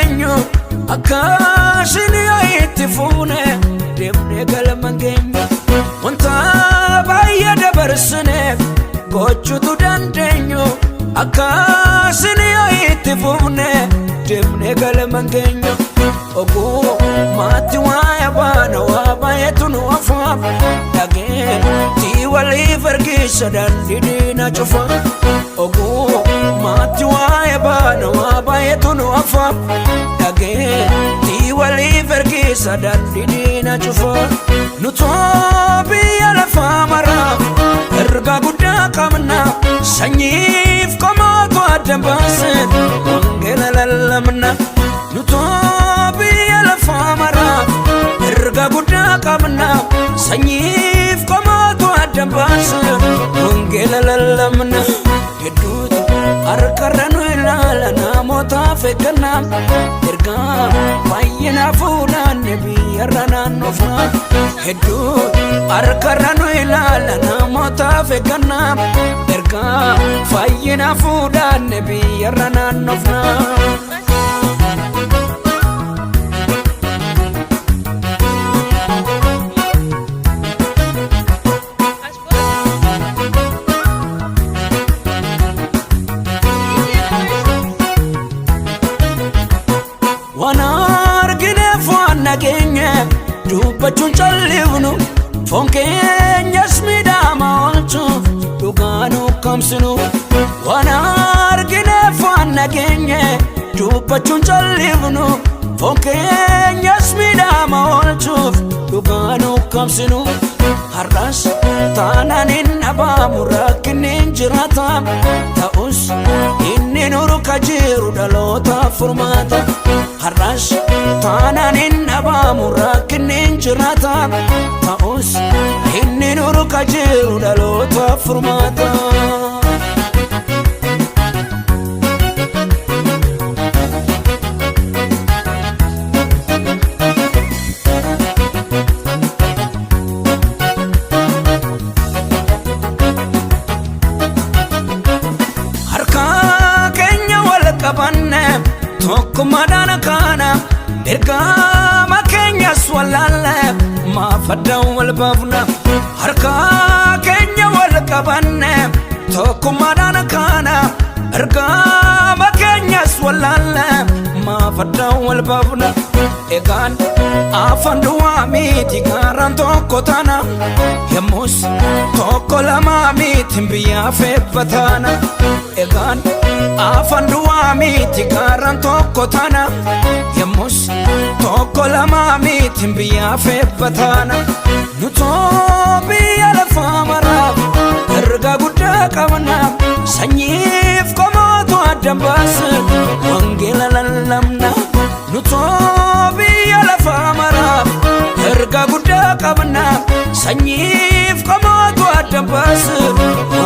dandeenyu akkaasin itti fuune deemnee galma keenya wanta baay'ee dabarsineef gochuutu dandeenyu akkaasin itti fuune deemnee galma keenya oguu maatti waa'ee baana waa baay'eetu nu afaaf dhagee tii waliif ergiisa dandiidina cufa oguu maatti waa'ee baana waa baay'eetu nu afaaf dhagee tii waliif ergiisa dandiidina cufa nutoo biyya lafaa maraaf ergaa guddaa qabna sanyiif qomoota adda baaseen wangeela lallabna nutoo biyya lafaa maraaf ergaa guddaa qabna sanyiif qomoota adda baaseen wangeela lallabna hedduutu harkarra nu ilaala namootaaf eeggannaa ergaa baay'inaa fuudhanne biyyarra naannofna hedduutu harkarra nu ilaala namootaaf eeggannaa ergaa baay'inaa fuudhanne biyyarra naannofna nageenye dubbachuun callifnu foon keenyas miidhama oolchuuf dhugaan ukkamsinu waan argineef waan nageenye dubbachuun callifnu foon keenyas miidhama oolchuuf dhugaan ukkamsinu har'as taanaan hin dhabaamu rakkinni hin jiraata ta'us inni nuru kajiru dhalootaaf furmaata har'as taanaan hin dhabaamu rakkinni hin jiraata ta'us inni nuru kajiru dhalootaaf furmaata tokkummaadhaan kana ergaa keenyas wallaalle maafaddaan wal baafna harkaa keenya wal qabanne tokkummaadhaan kana ergaa keenyas wallaalle maafaddaan wal baafna egaan afaan duwwaa miti gaaraan tokko taana yemmus tokko lamaa miti biyyaaf eebbataana egaan afaan duwwaa miti gaaraan tokko taana yemmus tokko lamaa miti biyyaaf eebbataana nutoo biyya lafaa maraaf ergaa guddaa qabna sanyiif qomoota adda baaseen wangeela lallabna nutoo biyya lafaa maraaf ergaa guddaa qabna sanyiif qomoota adda baaseen